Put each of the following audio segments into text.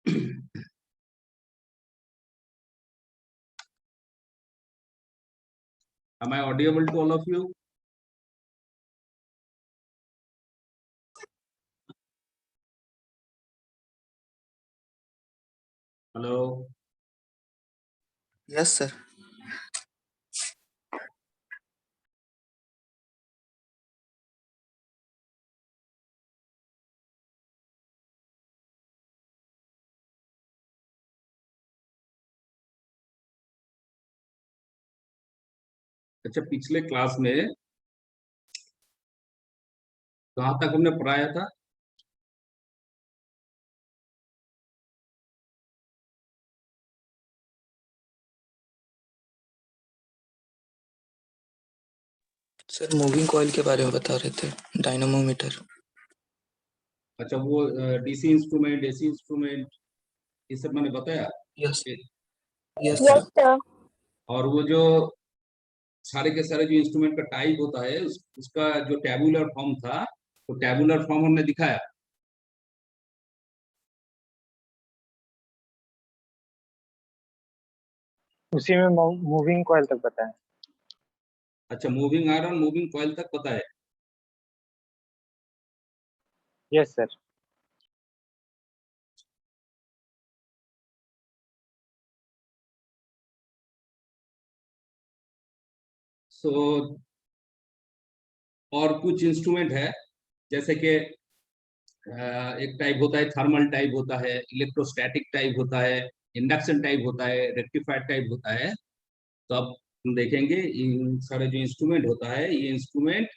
Am I audible to all of you? Hello. Yes, sir. अच्छा, पिछले class में कहाँ तक हमने पढ़ाया था? सर मूविंग कॉइल के बारे में बता रहे थे, डायनामोमीटर। अच्छा, वो डीसी इंस्ट्रूमेंट, एसी इंस्ट्रूमेंट, ये सब मैंने बताया। यस ये- यस यस सर। सर। और वो जो सारे के सारे जो इंस्ट्रूमेंट का टाइप होता है, उसका जो टैबुलर फॉर्म था, तो टैबुलर फॉर्म हमने दिखाया। उसी में मूविंग कॉइल तक बताएं। अच्छा, मूविंग आयरन, मूविंग कॉइल तक पता है। Yes sir. सो और कुछ इंस्ट्रूमेंट है, जैसे कि एक टाइप होता है थर्मल टाइप होता है, इलेक्ट्रोस्टैटिक टाइप होता है, इंडक्शन टाइप होता है, रेक्टिफायर टाइप होता है। तो अब हम देखेंगे इन सारे जो इंस्ट्रूमेंट होता है, ये इंस्ट्रूमेंट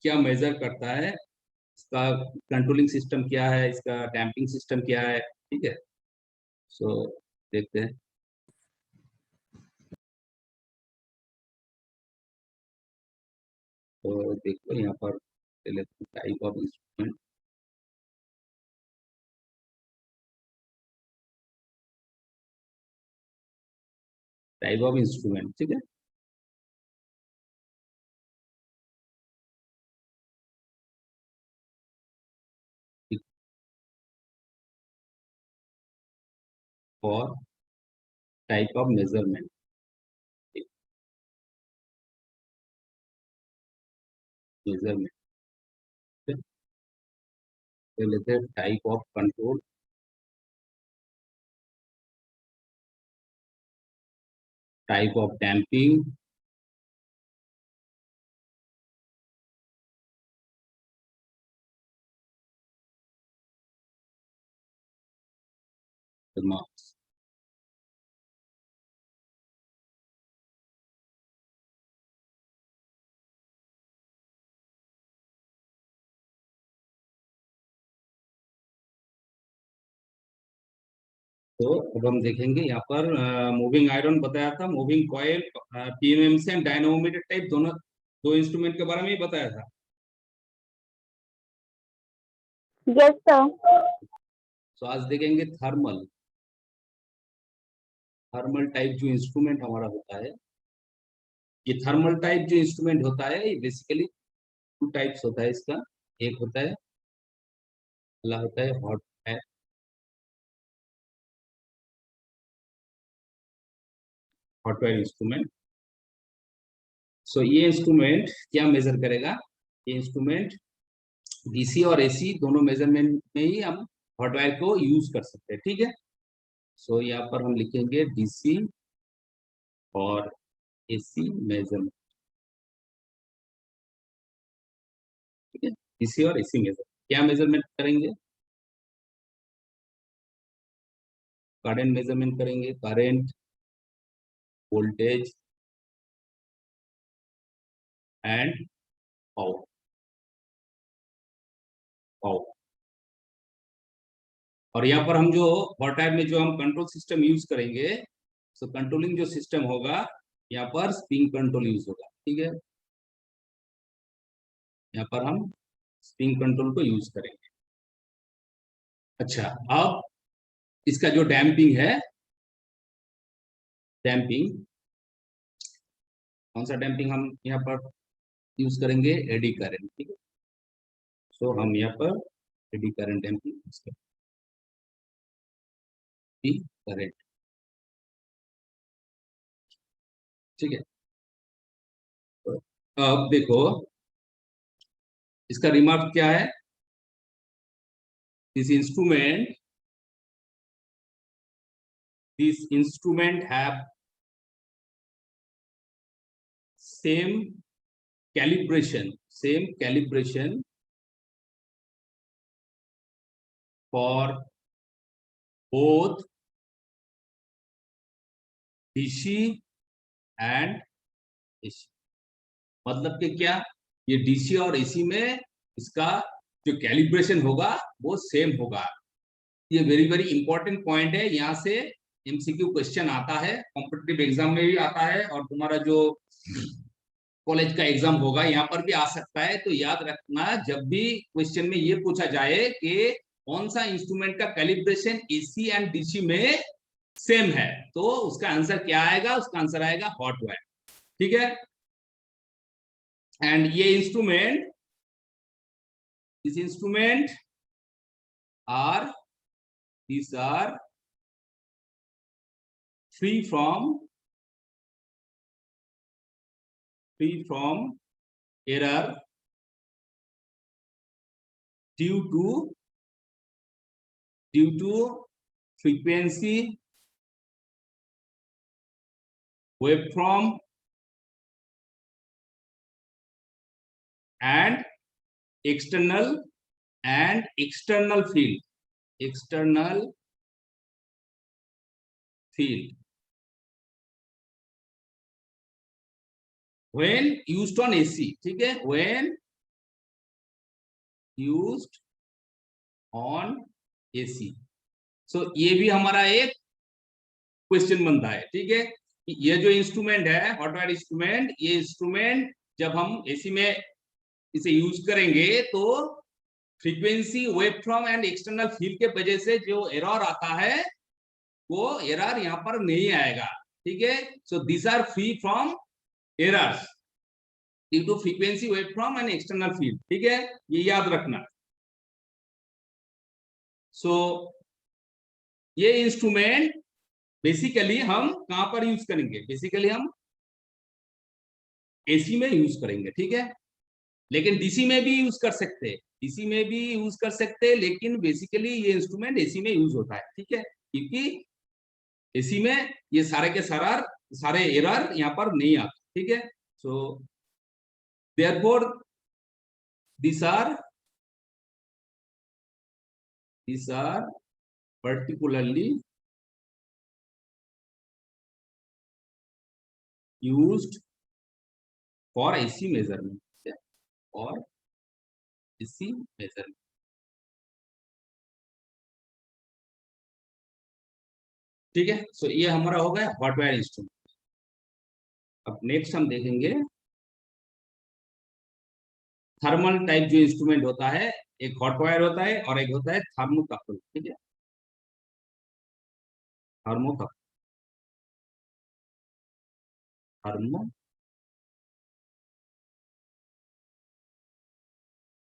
क्या मेजर करता है, इसका कंट्रोलिंग सिस्टम क्या है, इसका डैम्पिंग सिस्टम क्या है। ठीक है, सो देखते हैं। तो देखो यहाँ पर type of instrument, type of instrument. ठीक है, और टाइप ऑफ मेजरमेंट। मेजरमेंट लेते हैं type of control, type of damping, marks. तो अब हम देखेंगे यहाँ पर मूविंग आयरन बताया था, moving coil, PMMC and dynamometer type, दोनों दो इंस्ट्रूमेंट के बारे में ही बताया था। Yes sir. तो आज देखेंगे थर्मल, थर्मल टाइप जो इंस्ट्रूमेंट हमारा होता है। ये थर्मल टाइप जो इंस्ट्रूमेंट होता है, ये बेसिकली टू टाइप्स होता है इसका। एक होता है, पहला होता है हॉट वायर इंस्ट्रूमेंट। सो ये इंस्ट्रूमेंट क्या मेजर करेगा? ये इंस्ट्रूमेंट डीसी और एसी दोनों मेजरमेंट में ही हम हॉट वायर को यूज कर सकते हैं। ठीक है, सो यहाँ पर हम लिखेंगे डीसी और एसी मेजरमेंट। ठीक है, डीसी और एसी मेजर क्या मेजरमेंट करेंगे? करंट मेजरमेंट करेंगे, current, voltage and power. Power, और यहाँ पर हम जो हॉट वायर में जो हम कंट्रोल सिस्टम यूज करेंगे, सो कंट्रोलिंग जो सिस्टम होगा, यहाँ पर स्प्रिंग कंट्रोल यूज होगा। ठीक है, यहाँ पर हम स्प्रिंग कंट्रोल को यूज करेंगे। अच्छा, अब इसका जो डैम्पिंग है, डैम्पिंग कौन सा डैम्पिंग हम यहाँ पर यूज करेंगे? Eddy current. ठीक है, सो हम यहाँ पर एडी करंट डैम्पिंग यूज करेंगे। करंट। ठीक है, तो अब देखो इसका रिमार्क क्या है। This instrument have same calibration for both DC and AC। मतलब कि क्या, ये DC और AC में इसका जो कैलिब्रेशन होगा वो सेम होगा। ये वेरी वेरी इंपॉर्टेंट पॉइंट है, यहाँ से MCQ क्वेश्चन आता है, कॉम्पिटिटिव एग्जाम में भी आता है और तुम्हारा जो कॉलेज का एग्जाम होगा यहाँ पर भी आ सकता है। तो याद रखना, जब भी क्वेश्चन में ये पूछा जाए कि कौन सा इंस्ट्रूमेंट का कैलिब्रेशन AC एंड DC में सेम है, तो उसका आंसर क्या आएगा, उसका आंसर आएगा हॉट वायर। ठीक है, एंड ये instrument, this instrument are, these are free from error due to frequency waveform and external field when used on AC। ठीक है, when used on AC। सो ये भी हमारा एक क्वेश्चन बनता है। ठीक है, ये जो इंस्ट्रूमेंट है हॉट वायर इंस्ट्रूमेंट, ये इंस्ट्रूमेंट जब हम AC में इसे यूज करेंगे तो frequency, waveform and external field के वजह से जो एरर आता है वो एरर यहाँ पर नहीं आएगा। ठीक है, so this are free from errors due to frequency, waveform and external field. ठीक है, ये याद रखना। सो ये इंस्ट्रूमेंट बेसिकली हम कहां पर यूज करेंगे, बेसिकली हम AC में यूज करेंगे। ठीक है, लेकिन DC में भी यूज कर सकते हैं, DC में भी यूज कर सकते हैं, लेकिन बेसिकली ये इंस्ट्रूमेंट AC में यूज होता है। ठीक है, क्योंकि AC में ये सारे के सारे एरर यहाँ पर नहीं आते। ठीक है, so therefore these are particularly used for AC measurement or AC measurement। ठीक है, सो ये हमारा हो गया हॉट वायर इंस्ट्रूमेंट। अब नेक्स्ट हम देखेंगे थर्मल टाइप जो इंस्ट्रूमेंट होता है। एक हॉट वायर होता है और एक होता है थर्मोकपल। ठीक है, थर्मोकपल,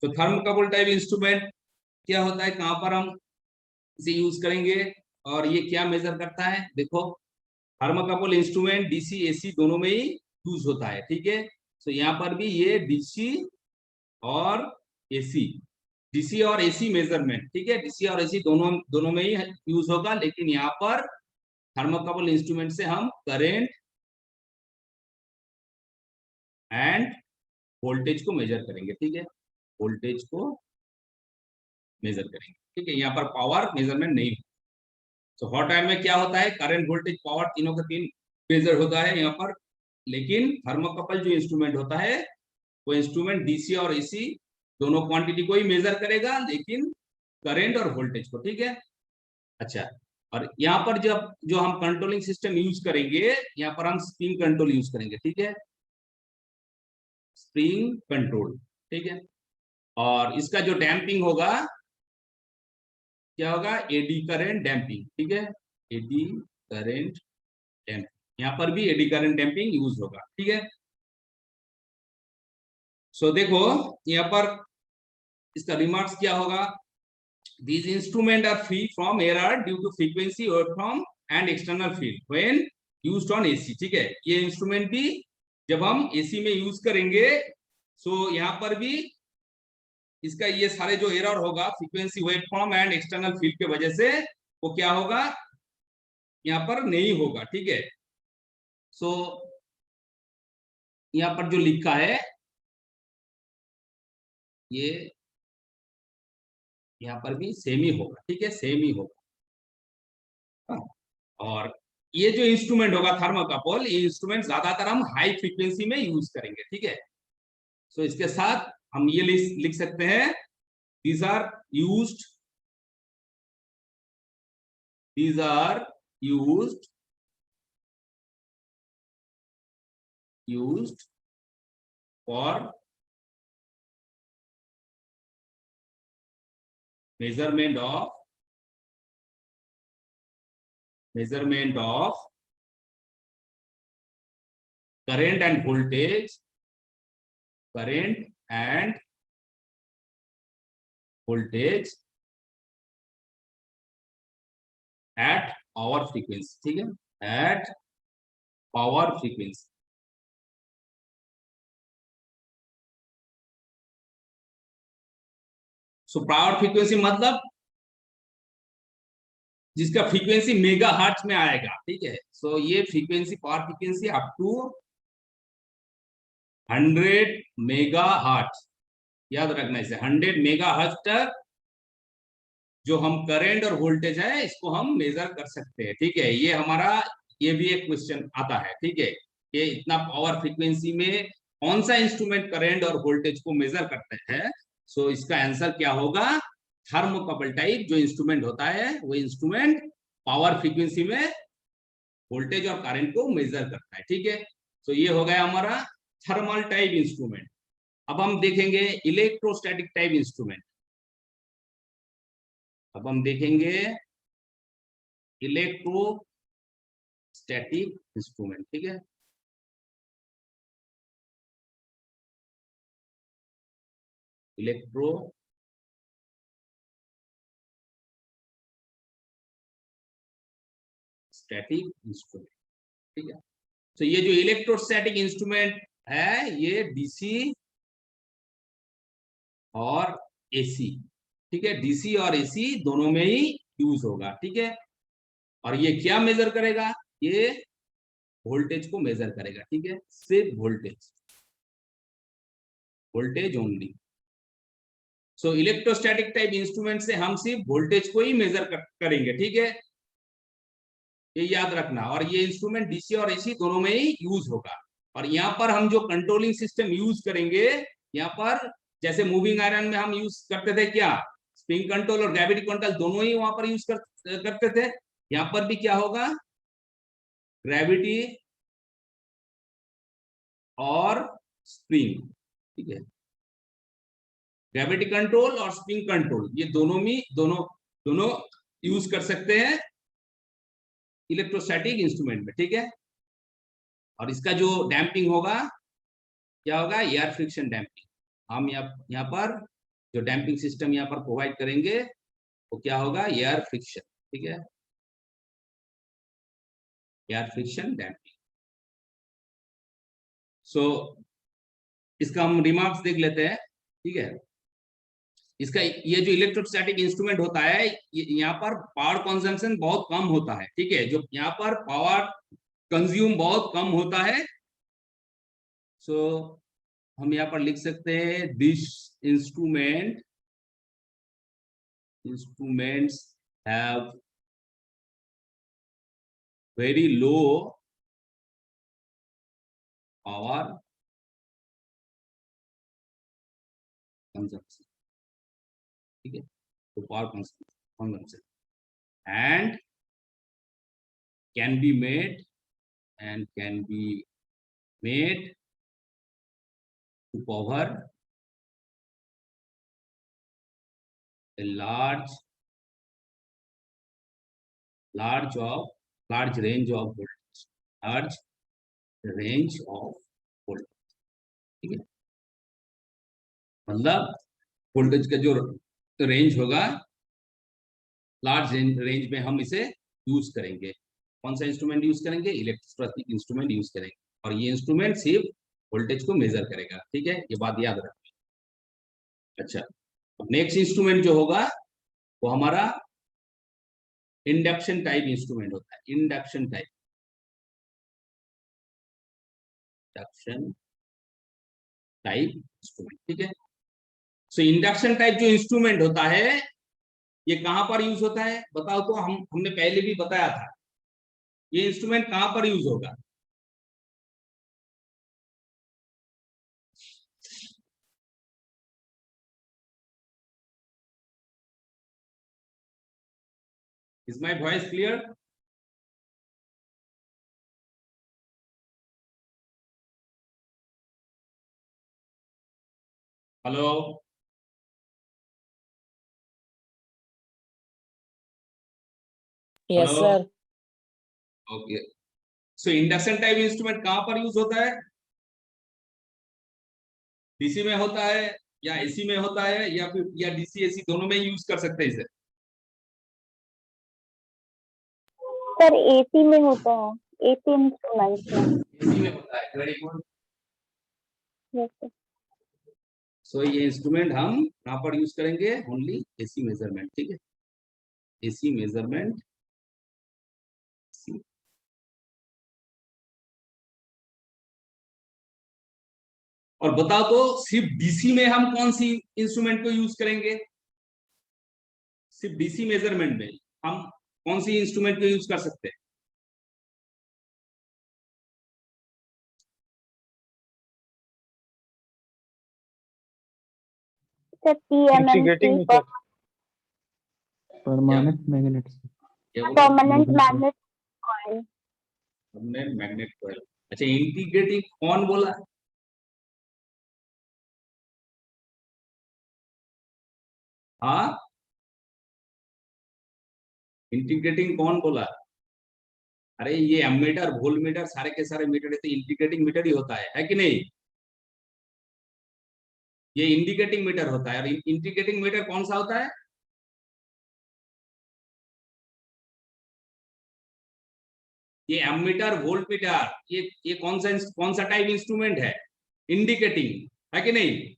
तो थर्मोकपल टाइप इंस्ट्रूमेंट क्या होता है, कहां पर हम इसे यूज करेंगे और ये क्या मेजर करता है। देखो, थर्मोकपल इंस्ट्रूमेंट DC AC दोनों में ही यूज होता है। ठीक है, तो यहाँ पर भी ये DC और AC मेजरमेंट। ठीक है, DC और AC दोनों में ही यूज होगा, लेकिन यहाँ पर थर्मोकपल इंस्ट्रूमेंट से हम करंट एंड वोल्टेज को मेजर करेंगे। ठीक है, वोल्टेज को मेजर करेंगे। ठीक है, यहाँ पर पावर मेजरमेंट नहीं। तो हॉट वायर में क्या होता है, करंट, वोल्टेज, पावर तीनों का तीन मेजर होता है यहाँ पर। लेकिन थर्मोकपल जो इंस्ट्रूमेंट होता है वो इंस्ट्रूमेंट DC और AC दोनों क्वांटिटी को ही मेजर करेगा, लेकिन करंट और वोल्टेज को। ठीक है, अच्छा, और यहाँ पर जब जो हम कंट्रोलिंग सिस्टम यूज करेंगे, यहाँ पर हम स्प्रिंग कंट्रोल यूज करेंगे। ठीक है, स्प्रिंग कंट्रोल। ठीक है, और इसका जो डैम्पिंग होगा क्या होगा, एडी करंट डैम्पिंग। ठीक है, एडी करंट डैम्पिंग, यहाँ पर भी एडी करंट डैम्पिंग यूज होगा। ठीक है, सो देखो यहाँ पर इसका रिमार्क्स क्या होगा। these instruments are free from error due to frequency waveform and external field when used on AC. ठीक है, ये इंस्ट्रूमेंट भी जब हम AC में यूज करेंगे, सो यहाँ पर भी इसका ये सारे जो एरर होगा frequency waveform and external field के वजह से, वो क्या होगा, यहाँ पर नहीं होगा। ठीक है, सो यहाँ पर जो लिखा है ये यहाँ पर भी सेम ही होगा। ठीक है, सेम ही होगा। और ये जो इंस्ट्रूमेंट होगा थर्मोकपल, ये इंस्ट्रूमेंट ज्यादातर हम हाई फ्रीक्वेंसी में यूज करेंगे। ठीक है, सो इसके साथ हम ये लिख सकते हैं, these are used for measurement of current and voltage at power frequency. ठीक है, at power frequency. So power frequency मतलब जिसका फ्रीक्वेंसी मेगा हर्ट्ज में आएगा। ठीक है, सो ये frequency, power frequency up to 100 megahertz, याद रखना इसे, 100 मेगा हर्ट्ज तक जो हम करंट और वोल्टेज है इसको हम मेजर कर सकते हैं। ठीक है, ये हमारा, ये भी एक क्वेश्चन आता है। ठीक है, ये इतना पावर फ्रीक्वेंसी में कौन सा इंस्ट्रूमेंट करंट और वोल्टेज को मेजर करते हैं। सो इसका आंसर क्या होगा, थर्मोकपल टाइप जो इंस्ट्रूमेंट होता है वो इंस्ट्रूमेंट पावर फ्रीक्वेंसी में वोल्टेज और करंट को मेजर करता है। ठीक है, सो ये हो गया हमारा थर्मल टाइप इंस्ट्रूमेंट। अब हम देखेंगे इलेक्ट्रोस्टैटिक टाइप इंस्ट्रूमेंट। अब हम देखेंगे इलेक्ट्रोस्टैटिक इंस्ट्रूमेंट। ठीक है, इलेक्ट्रोस्टैटिक इंस्ट्रूमेंट। ठीक है, तो ये जो इलेक्ट्रोस्टैटिक इंस्ट्रूमेंट है ये डीसी और एसी, ठीक है, डीसी और एसी दोनों में ही यूज होगा। ठीक है, और ये क्या मेजर करेगा, ये वोल्टेज को मेजर करेगा। ठीक है, सिर्फ वोल्टेज ओनली। सो इलेक्ट्रोस्टैटिक टाइप इंस्ट्रूमेंट से हम सिर्फ वोल्टेज को ही मेजर करेंगे। ठीक है, ये याद रखना। और ये इंस्ट्रूमेंट डीसी और एसी दोनों में ही यूज होगा। और यहाँ पर हम जो कंट्रोलिंग सिस्टम यूज करेंगे, यहाँ पर जैसे मूविंग आयरन में हम यूज करते थे क्या, स्प्रिंग कंट्रोल और ग्रेविटी कंट्रोल दोनों ही वहां पर यूज करते थे। यहाँ पर भी क्या होगा, ग्रेविटी और स्प्रिंग। ठीक है, ग्रेविटी कंट्रोल और स्प्रिंग कंट्रोल ये दोनों यूज कर सकते हैं इलेक्ट्रोस्टैटिक इंस्ट्रूमेंट में। ठीक है, और इसका जो डैम्पिंग होगा क्या होगा, एयर फ्रिक्शन डैम्पिंग। हम यहाँ पर जो डैम्पिंग सिस्टम यहाँ पर प्रोवाइड करेंगे वो क्या होगा, एयर फ्रिक्शन। ठीक है, एयर फ्रिक्शन डैम्पिंग। सो इसका हम रिमार्क्स देख लेते हैं। ठीक है, इसका ये जो इलेक्ट्रोस्टैटिक इंस्ट्रूमेंट होता है यहाँ पर पावर कंजम्पशन बहुत कम होता है। ठीक है, जो यहाँ पर पावर कंज्यूम बहुत कम होता है। सो हम यहाँ पर लिख सकते हैं, this instruments have very low power consumption. ठीक है, तो power consumption and can be made to cover a large range of voltage। ठीक है, मतलब वोल्टेज का जो रेंज होगा लार्ज रेंज में हम इसे यूज करेंगे। कौन सा इंस्ट्रूमेंट यूज करेंगे? इलेक्ट्रोस्टैटिक इंस्ट्रूमेंट यूज करेंगे, और ये इंस्ट्रूमेंट सिर्फ वोल्टेज को मेजर करेगा। ठीक है, ये बात याद रखना। अच्छा, नेक्स्ट इंस्ट्रूमेंट जो होगा वो हमारा इंडक्शन टाइप इंस्ट्रूमेंट होता है। Induction type instrument. ठीक है, सो इंडक्शन टाइप जो इंस्ट्रूमेंट होता है ये कहां पर यूज होता है बताओ तो। हमने पहले भी बताया था, ये इंस्ट्रूमेंट कहां पर यूज होगा? Is my voice clear? Hello, yes hello, sir. Okay. So induction type instrument कहां पर यूज होता है? डीसी में होता है या एसी में होता है, या फिर या डीसी एसी दोनों में यूज कर सकते हैं इसे? सर एसी में होता है, एसी इंस्ट्रूमेंट में। एसी में होता है, very good. Yes sir. So ये इंस्ट्रूमेंट हम कहां पर यूज करेंगे? Only AC measurement. ठीक है, एसी मेजरमेंट। और बताओ तो सिर्फ डीसी में हम कौन सी इंस्ट्रूमेंट को यूज करेंगे? सिर्फ डीसी मेजरमेंट में हम कौन सी इंस्ट्रूमेंट को यूज कर सकते हैं? Sir PMMC, integrating meter. Permanent magnet. Permanent magnet coil. Permanent magnet coil. अच्छा, इंटीग्रेटिंग कौन बोला? हाँ, इंटीग्रेटिंग कौन बोला? अरे ये एमीटर, वोल्टमीटर, सारे के सारे मीटर तो इंटीग्रेटिंग मीटर ही होता है कि नहीं? ये इंडिकेटिंग मीटर होता है। और इंटीग्रेटिंग मीटर कौन सा होता है? ये एमीटर, वोल्टमीटर, ये कौन सा टाइप इंस्ट्रूमेंट है? इंडिकेटिंग, है कि नहीं?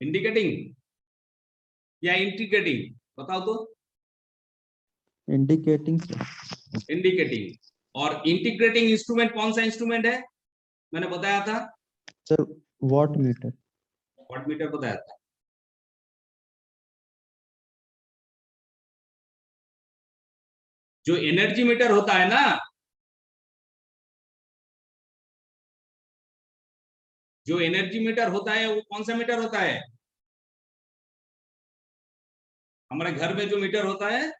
इंडिकेटिंग या इंटीग्रेटिंग, बताओ तो। इंडिकेटिंग। इंडिकेटिंग। और इंटीग्रेटिंग इंस्ट्रूमेंट कौन सा इंस्ट्रूमेंट है? मैंने बताया था, सर वॉट मीटर। वॉटमीटर बताया था। जो एनर्जी मीटर होता है ना, जो एनर्जी मीटर होता है वो कौन सा मीटर होता है? हमारे घर में जो मीटर होता है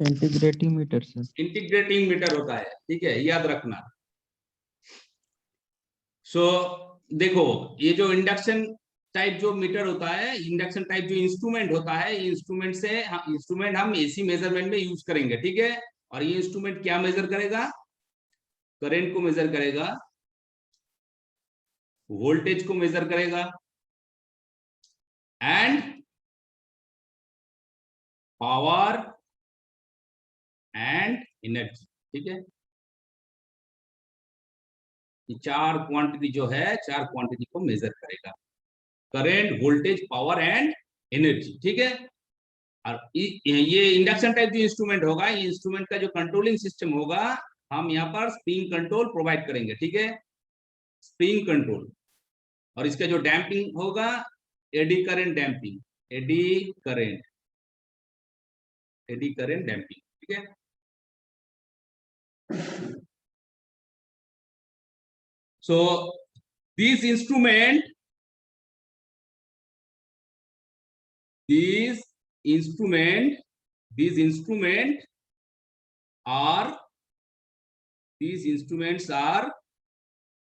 integrating meter sir. Integrating meter होता है। ठीक है, याद रखना। सो देखो, ये जो इंडक्शन टाइप जो मीटर होता है, इंडक्शन टाइप जो इंस्ट्रूमेंट होता है, इंस्ट्रूमेंट हम एसी मेजरमेंट में यूज करेंगे। ठीक है, और ये इंस्ट्रूमेंट क्या मेजर करेगा? करंट को मेजर करेगा, वोल्टेज को मेजर करेगा, एंड पावर एंड एनर्जी। ठीक है, ये चार क्वांटिटी जो है, चार क्वांटिटी को मेजर करेगा। Current, voltage, power and energy. ठीक है, और ये इंडक्शन टाइप जो इंस्ट्रूमेंट होगा, ये इंस्ट्रूमेंट का जो कंट्रोलिंग सिस्टम होगा, हम यहाँ पर स्प्रिंग कंट्रोल प्रोवाइड करेंगे। ठीक है, स्प्रिंग कंट्रोल। और इसका जो डैम्पिंग होगा, eddy current damping, eddy current damping. ठीक है, so these instrument these instrument these instrument are these instruments are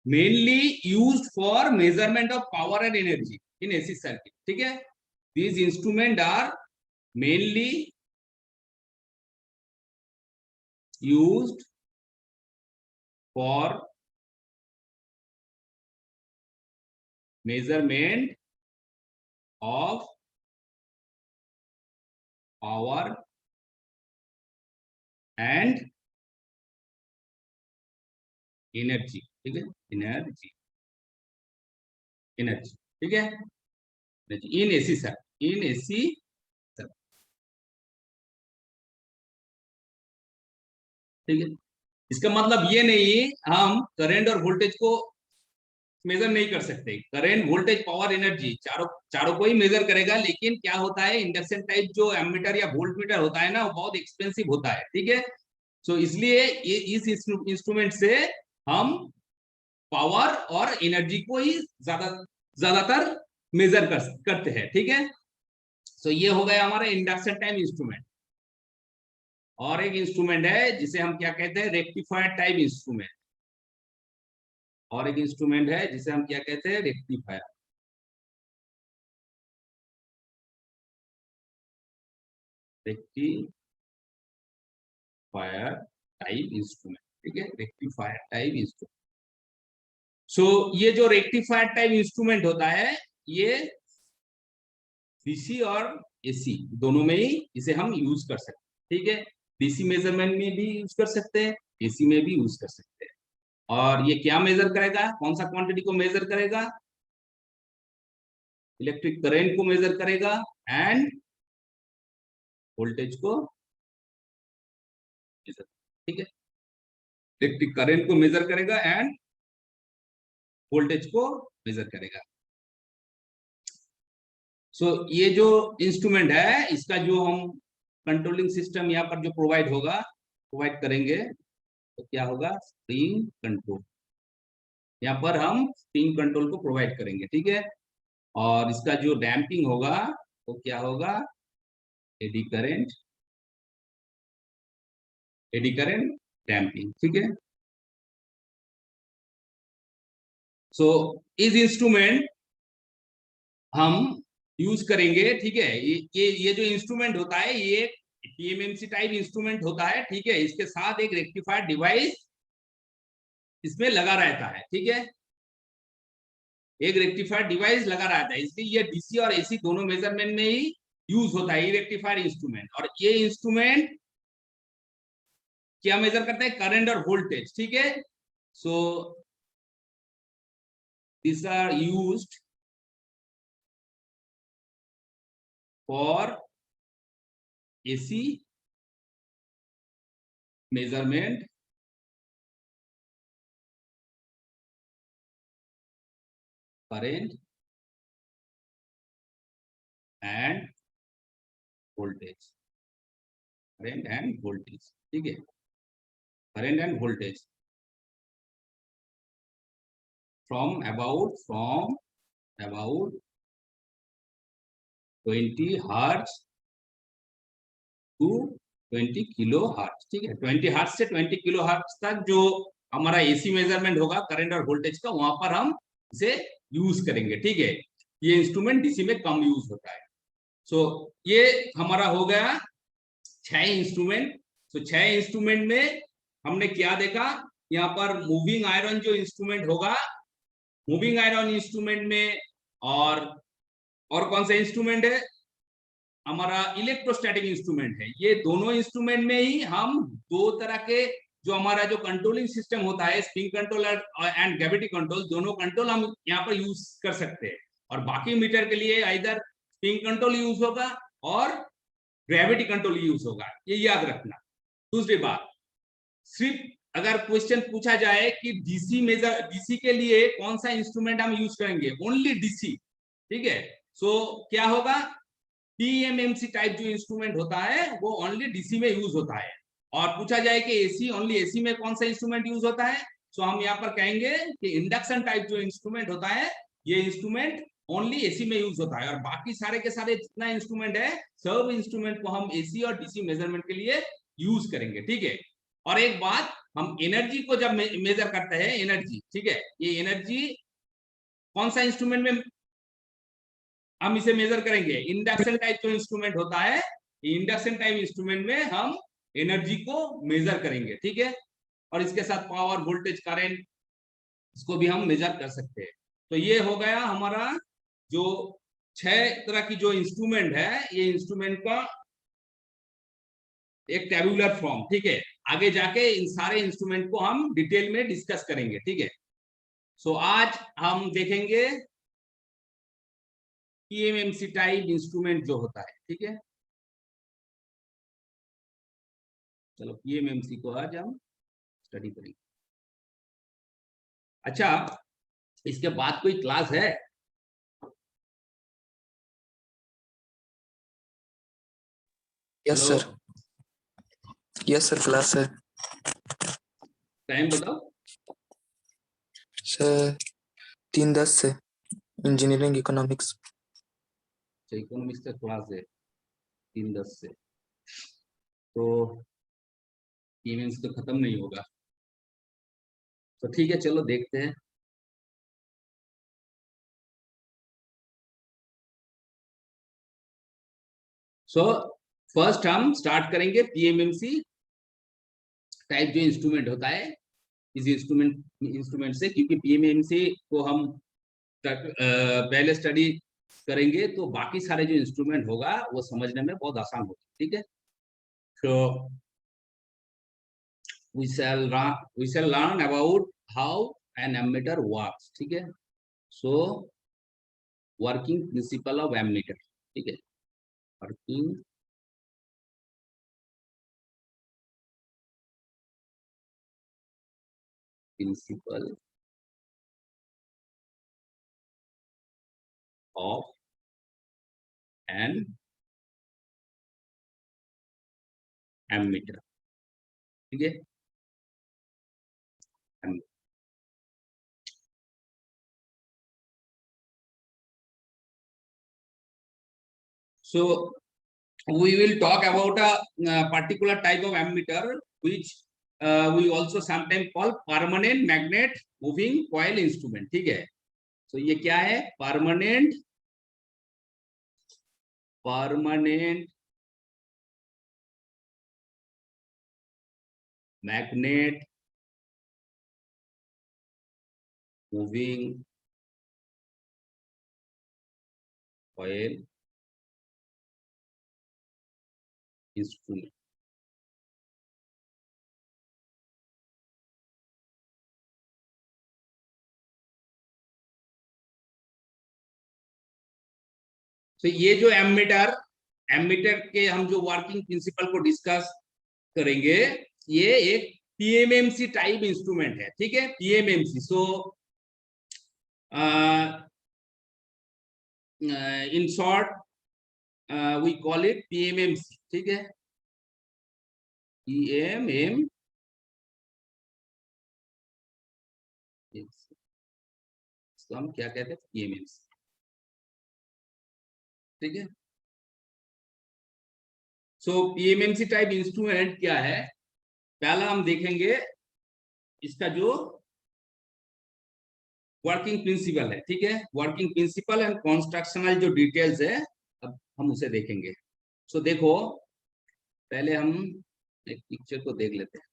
mainly used for measurement of power and energy in AC circuit. ठीक है, these instruments are mainly used for measurement of power and energy, ठीक है, energy, energy, ठीक है, in AC sir, in AC sir, ठीक है। इसका मतलब ये नहीं हम करंट और वोल्टेज को मेजर नहीं कर सकते, करंट वोल्टेज पावर एनर्जी चारों को ही मेजर करेगा, लेकिन क्या होता है इंडक्शन टाइप जो एमीटर या वोल्ट मीटर होता है ना, वो बहुत एक्सपेंसिव होता है, ठीक है। सो इसलिए ये इस इंस्ट्रूमेंट से हम पावर और एनर्जी को ही ज्यादातर मेजर करते हैं, ठीक है। सो ये हो गया हमारा इंडक्शन टाइप इंस्ट्रूमेंट। और एक इंस्ट्रूमेंट है जिसे हम क्या कहते हैं, रेक्टिफायर टाइप इंस्ट्रूमेंट। और एक इंस्ट्रूमेंट है जिसे हम क्या कहते हैं, रेक्टिफायर, रेक्टिफायर टाइप इंस्ट्रूमेंट, ठीक है, रेक्टिफायर टाइप इंस्ट्रूमेंट। सो ये जो रेक्टिफायर टाइप इंस्ट्रूमेंट होता है, ये डीसी और एसी दोनों में ही इसे हम यूज कर सकते हैं, ठीक है। डीसी मेजरमेंट में भी यूज कर सकते हैं, एसी में भी यूज कर सकते हैं। और ये क्या मेजर करेगा, कौन सा क्वांटिटी को मेजर करेगा, इलेक्ट्रिक करंट को मेजर करेगा एंड वोल्टेज को मेजर, ठीक है, इलेक्ट्रिक करंट को मेजर करेगा एंड वोल्टेज को मेजर करेगा। सो ये जो इंस्ट्रूमेंट है, इसका जो हम कंट्रोलिंग सिस्टम यहाँ पर जो प्रोवाइड करेंगे, तो क्या होगा, स्प्रिंग कंट्रोल। यहाँ पर हम स्प्रिंग कंट्रोल को प्रोवाइड करेंगे, ठीक है। और इसका जो डैम्पिंग होगा वो क्या होगा, एडी करंट डैम्पिंग, ठीक है। सो इस इंस्ट्रूमेंट हम यूज करेंगे, ठीक है। ये जो इंस्ट्रूमेंट होता है, ये पीएमएमसी टाइप इंस्ट्रूमेंट होता है, ठीक है। इसके साथ एक रेक्टिफायर डिवाइस इसमें लगा रहता है, ठीक है, एक रेक्टिफायर डिवाइस लगा रहता है, इसलिए ये डीसी और एसी दोनों मेजरमेंट में ही यूज होता है ये रेक्टिफायर इंस्ट्रूमेंट। और ये इंस्ट्रूमेंट क्या मेजर करता है, करंट और वोल्टेज, ठीक है। सो these are used for AC measurement current and voltage, current and voltage, ठीक है, current and voltage from about 20 hertz to 20 kilo hertz, ठीक है। 20 हर्ट्ज से 20 किलो हर्ट्ज तक जो हमारा एसी मेजरमेंट होगा करंट और वोल्टेज का, वहां पर हम इसे यूज करेंगे, ठीक है। ये इंस्ट्रूमेंट डीसी में कम यूज होता है। सो ये हमारा हो गया 6 इंस्ट्रूमेंट। तो 6 इंस्ट्रूमेंट में हमने क्या देखा, यहाँ पर मूविंग आयरन जो इंस्ट्रूमेंट होगा, मूविंग आयरन इंस्ट्रूमेंट में, और कौन सा इंस्ट्रूमेंट है, हमारा इलेक्ट्रोस्टैटिक इंस्ट्रूमेंट है। ये दोनों इंस्ट्रूमेंट में ही हम दो तरह के जो हमारा जो कंट्रोलिंग सिस्टम होता है, spring control and gravity control, दोनों कंट्रोल हम यहाँ पर यूज कर सकते हैं। और बाकी मीटर के लिए इधर स्प्रिंग कंट्रोल यूज होगा और ग्रेविटी कंट्रोल यूज होगा, ये याद रखना। दूसरी बात, सिर्फ अगर क्वेश्चन पूछा जाए कि डीसी के लिए कौन सा इंस्ट्रूमेंट हम यूज करेंगे, ओनली डीसी, ठीक है। सो क्या होगा, पीएमएमसी टाइप जो इंस्ट्रूमेंट होता है वो ओनली डीसी में यूज होता है। और पूछा जाए कि एसी, ओनली एसी में कौन सा इंस्ट्रूमेंट यूज होता है, सो हम यहाँ पर कहेंगे कि इंडक्शन टाइप जो इंस्ट्रूमेंट होता है, ये इंस्ट्रूमेंट ओनली एसी में यूज होता है। और बाकी सारे के सारे जितना इंस्ट्रूमेंट है, सब इंस्ट्रूमेंट को हम एसी और डीसी मेजरमेंट के लिए यूज करेंगे, ठीक है। और एक बात, हम एनर्जी को जब मेजर करते हैं, एनर्जी, ठीक है, ये एनर्जी कौन सा इंस्ट्रूमेंट में हम इसे मेजर करेंगे, इंडक्शन टाइप जो इंस्ट्रूमेंट होता है, इंडक्शन टाइप इंस्ट्रूमेंट में हम एनर्जी को मेजर करेंगे, ठीक है। और इसके साथ पावर, वोल्टेज, करंट, इसको भी हम मेजर कर सकते हैं। तो ये हो गया हमारा जो 6 तरह की जो इंस्ट्रूमेंट है, ये इंस्ट्रूमेंट का एक टेबुलर फॉर्म, ठीक है। आगे जाके इन सारे इंस्ट्रूमेंट को हम डिटेल में डिस्कस करेंगे, ठीक है। सो आज हम देखेंगे पीएमएमसी टाइप इंस्ट्रूमेंट जो होता है, ठीक है। चलो पीएमएमसी को आज हम स्टडी करेंगे। अच्छा, इसके बाद कोई क्लास है? Yes hello, sir, yes sir, class है टाइम बताओ। सर। 3:10 से इंजीनियरिंग इकोनॉमिक्स। इकोनॉमिक्स का क्लास है 3:10 से, तो पीएमएमसी तो खत्म नहीं होगा। तो ठीक है, चलो देखते हैं। सो फर्स्ट हम स्टार्ट करेंगे पीएमएमसी टाइप जो इंस्ट्रूमेंट होता है, इस इंस्ट्रूमेंट से, क्योंकि पीएमएमसी को हम पहले स्टडी करेंगे तो बाकी सारे जो इंस्ट्रूमेंट होगा वो समझने में बहुत आसान होगा, ठीक है। तो we shall learn about how an ammeter works, ठीक है। So working principle of ammeter, ठीक है। Working principle of an ammeter, ठीक है। So we will talk about a particular type of ammeter which we also sometimes call permanent magnet moving coil instrument, ठीक है। तो ये क्या है? Permanent magnet moving coil instrument, तो ये जो एमीटर के हम जो वर्किंग प्रिंसिपल को डिस्कस करेंगे, ये एक पीएमएमसी टाइप इंस्ट्रूमेंट है, ठीक है। PMMC, so in short we call it PMMC, ठीक है। पीएमएम, इसको हम क्या कहते हैं? पीएमएमसी, ठीक है। सो पीएमएमसी टाइप इंस्ट्रूमेंट क्या है, पहला हम देखेंगे इसका जो वर्किंग प्रिंसिपल है, ठीक है। वर्किंग प्रिंसिपल एंड कंस्ट्रक्शनल जो डिटेल्स है, अब हम उसे देखेंगे। सो देखो, पहले हम एक पिक्चर को देख लेते हैं।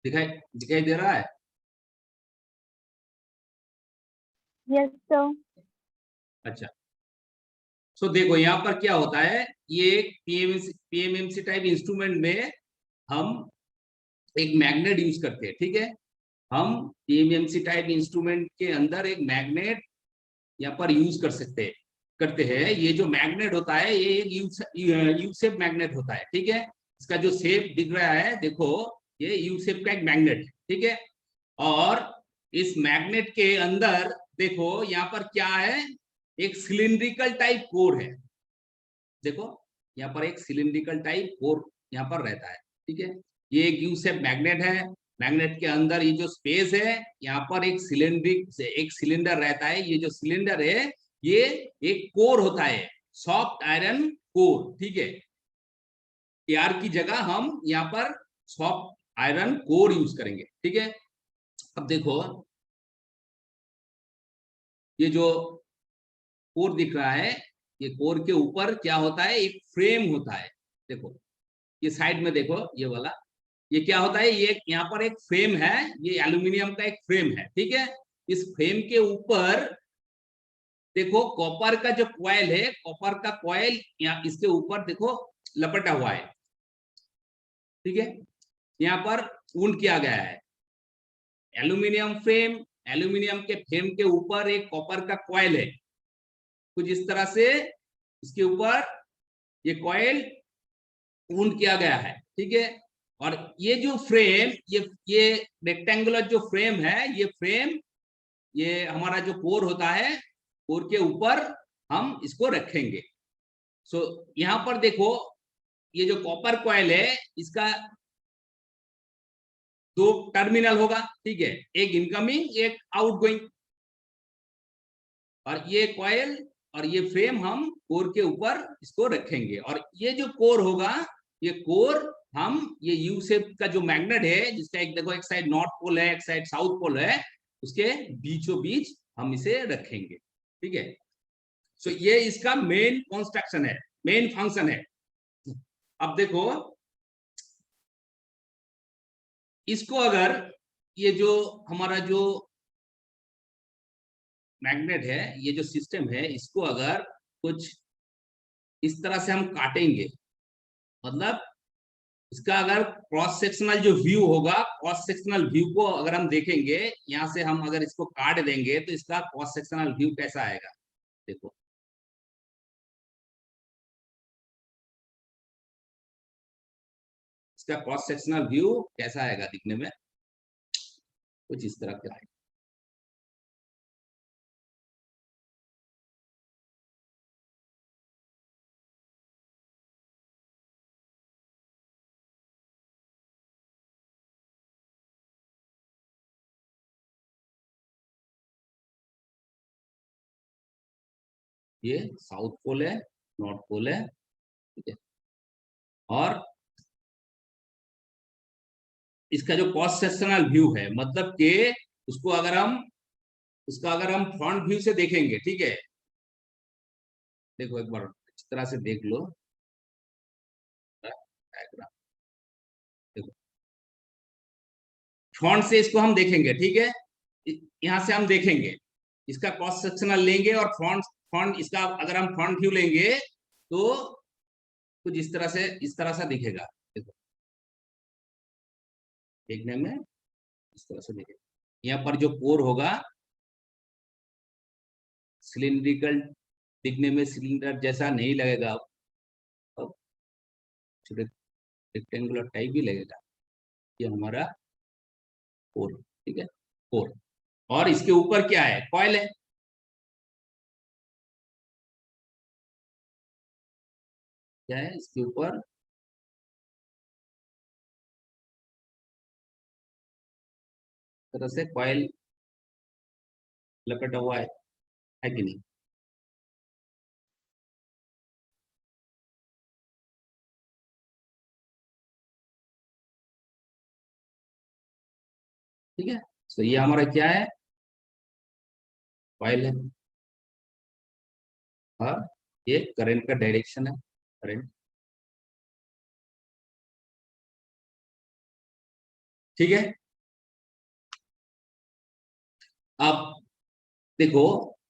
दिखाई दिखाई दे रहा है? Yes sir. अच्छा, सो देखो यहाँ पर क्या होता है, ये पीएमएमसी टाइप इंस्ट्रूमेंट में हम एक मैग्नेट यूज करते हैं, ठीक है। हम पीएमएमसी टाइप इंस्ट्रूमेंट के अंदर एक मैग्नेट यहाँ पर यूज करते हैं। ये जो मैग्नेट होता है ये एक यू शेप मैग्नेट होता है, ठीक है। इसका जो शेप दिख रहा है देखो, ये यू शेप का एक मैग्नेट है, ठीक है। और इस मैग्नेट के अंदर देखो यहाँ पर क्या है, एक सिलिंड्रिकल टाइप कोर है। देखो यहाँ पर एक सिलिंड्रिकल टाइप कोर यहाँ पर रहता है, ठीक है। ये एक यू शेप मैग्नेट है। मैग्नेट के अंदर ये जो स्पेस है, यहाँ पर एक सिलेंडर रहता है। ये जो सिलेंडर है ये एक कोर होता है, सॉफ्ट आयरन कोर, ठीक है। एआर की जगह हम यहाँ पर सॉफ्ट आयरन कोर यूज करेंगे, ठीक है। अब देखो ये जो कोर दिख रहा है, ये कोर के ऊपर क्या होता है, एक फ्रेम होता है। देखो ये साइड में देखो, ये वाला ये क्या होता है, ये यहाँ पर एक फ्रेम है, ये एल्यूमिनियम का एक फ्रेम है, ठीक है। इस फ्रेम के ऊपर देखो कॉपर का जो कॉइल है, कॉपर का कॉइल यहाँ इसके ऊपर देखो लपटा हुआ है, ठीक है। यहाँ पर वुंड किया गया है एल्यूमिनियम फ्रेम। एल्यूमिनियम के फ्रेम के ऊपर एक कॉपर का कॉइल है, कुछ इस तरह से इसके ऊपर ये कॉइल वुंड किया गया है, ठीक है। और ये जो फ्रेम, ये रेक्टेंगुलर जो फ्रेम है, ये फ्रेम ये हमारा जो कोर होता है, कोर के ऊपर हम इसको रखेंगे। सो यहाँ पर देखो ये जो कॉपर कॉइल है, इसका दो टर्मिनल होगा, ठीक है, एक इनकमिंग एक आउटगोइंग। और ये कॉइल और ये फ्रेम हम कोर के ऊपर इसको रखेंगे। और ये जो कोर होगा, ये कोर हम ये यू शेप का जो मैग्नेट है, जिसका एक देखो एक साइड नॉर्थ पोल है, एक साइड साउथ पोल है, उसके बीचों बीच हम इसे रखेंगे, ठीक है। सो ये इसका मेन कंस्ट्रक्शन है, मेन फंक्शन है। अब देखो इसको अगर ये जो हमारा जो मैग्नेट है, ये जो सिस्टम है, इसको अगर कुछ इस तरह से हम काटेंगे, मतलब इसका अगर क्रॉस सेक्शनल जो व्यू होगा, क्रॉस सेक्शनल व्यू को अगर हम देखेंगे, यहाँ से हम अगर इसको काट देंगे तो इसका क्रॉस सेक्शनल व्यू कैसा आएगा, देखो इसका क्रॉस सेक्शनल व्यू कैसा आएगा दिखने में, कुछ इस तरह का आएगा। ये साउथ पोल है, नॉर्थ पोल है, ठीक है। और इसका जो क्रॉस सेक्शनल व्यू है, मतलब कि उसको अगर हम उसका अगर हम फ्रंट व्यू से देखेंगे, ठीक है, देखो एक बार इस तरह से देख लो डायग्राम, देखो फ्रंट से इसको हम देखेंगे, ठीक है, यहां से हम देखेंगे, इसका क्रॉस सेक्शनल लेंगे और फ्रंट फ्रंट इसका अगर हम फ्रंट व्यू लेंगे तो कुछ इस तरह से दिखेगा, देखो देखने में इस तरह से दिखेगा। यहाँ पर जो कोर होगा सिलिंड्रिकल दिखने में, सिलेंडर जैसा नहीं लगेगा, अब रेक्टेंगुलर टाइप भी लगेगा। ये हमारा कोर, ठीक है, कोर। और इसके ऊपर क्या है, कॉइल है, क्या है इसके ऊपर, तरह से कॉइल लपेटा हुआ है कि नहीं। ठीक है, तो ये हमारा क्या है, कॉइल है। और ये करंट का डायरेक्शन है, करंट ठीक है। अब देखो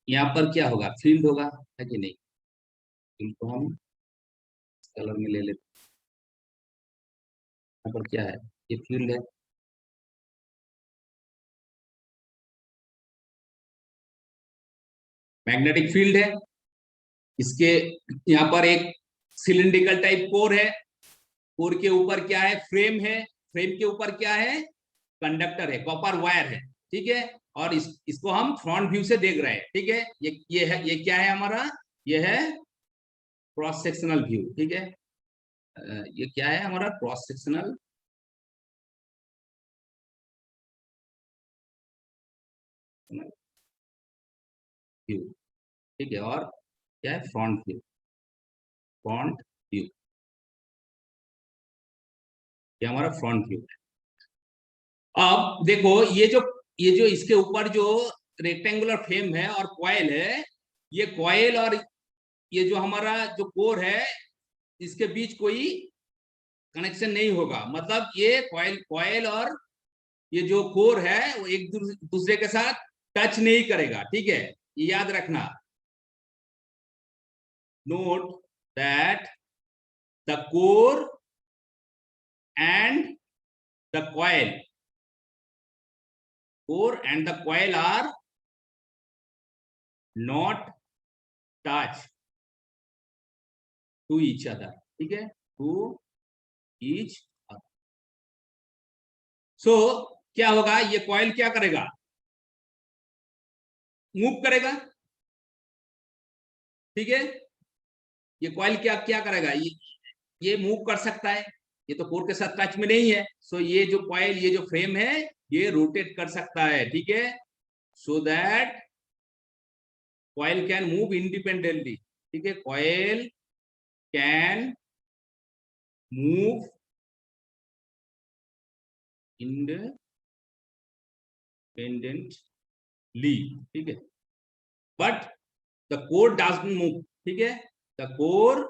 यहाँ पर क्या होगा, फील्ड होगा, है कि नहीं? फील्ड को हम कलर में ले लेते हैं। यहाँ पर क्या है, ये फील्ड है, मैग्नेटिक फील्ड है। इसके यहाँ पर एक सिलिंड्रिकल टाइप कोर है, कोर के ऊपर क्या है, फ्रेम है, फ्रेम के ऊपर क्या है, कंडक्टर है, कॉपर वायर है, ठीक है। और इसको हम फ्रंट व्यू से देख रहे हैं, ठीक है। ये है, ये क्या है हमारा, ये है क्रॉस सेक्शनल व्यू, ठीक है। ये क्या है हमारा क्रॉस सेक्शनल व्यू, ठीक है। और क्या है, फ्रंट व्यू, फ्रंट व्यू, ये हमारा फ्रंट व्यू है। अब देखो ये जो इसके ऊपर जो रेक्टेंगुलर फ्रेम है और कॉइल है, ये कॉइल और ये जो हमारा जो कोर है, इसके बीच कोई कनेक्शन नहीं होगा। मतलब ये कॉइल और ये जो कोर है वो एक दूसरे के साथ टच नहीं करेगा, ठीक है। ये याद रखना। Note that the core and the coil, core and the coil are not touch to each other, ठीक है, to each other. So क्या होगा, ये कॉइल क्या करेगा, मूव करेगा, ठीक है। ये कॉइल क्या क्या करेगा, ये मूव कर सकता है, ये तो कोर के साथ टच में नहीं है। सो ये जो कॉइल, ये जो फ्रेम है, ये रोटेट कर सकता है, ठीक है। So that coil can move independently, ठीक है। कॉइल कैन मूव independently, ठीक है। But the core doesn't move, ठीक है। द कोर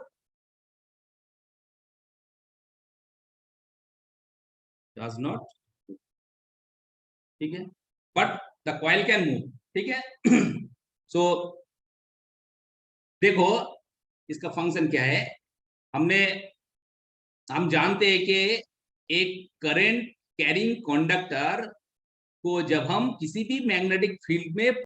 डज नॉट, ठीक है, but the coil can move, ठीक है। सो देखो इसका फंक्शन क्या है, हम जानते हैं कि एक करंट कैरिंग कंडक्टर को जब हम किसी भी मैग्नेटिक फील्ड में